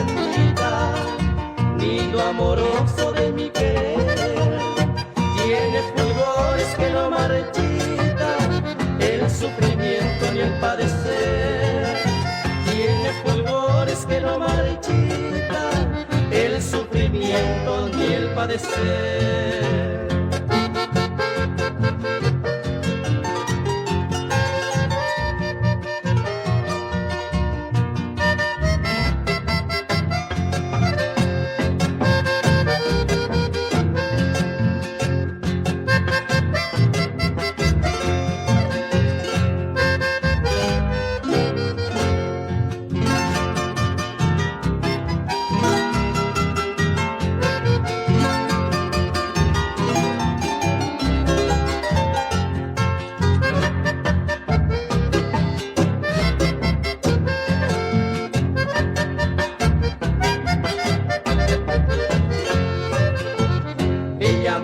bandida, nido amoroso de mi querer. Tiene fulgores que no marchitan el sufrimiento ni el padecer. Tiene fulgores que no marchitan el sufrimiento ni el padecer.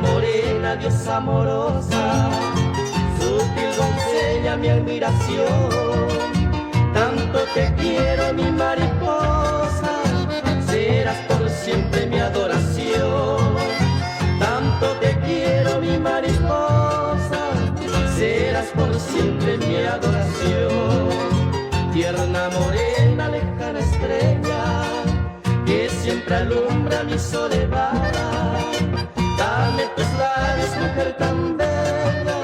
Morena, diosa amorosa, sutil doncella, mi admiración. Tanto te quiero, mi mariposa, serás por siempre mi adoración. Tanto te quiero, mi mariposa, serás por siempre mi adoración. Tierna morena, lejana estrella, que siempre alumbra mi soledad. Dame tus labios, mujer tan bella,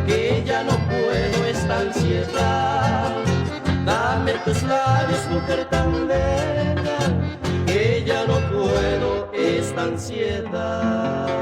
que ya no puedo esta ansiedad. Dame tus labios, mujer tan bella, que ya no puedo esta ansiedad.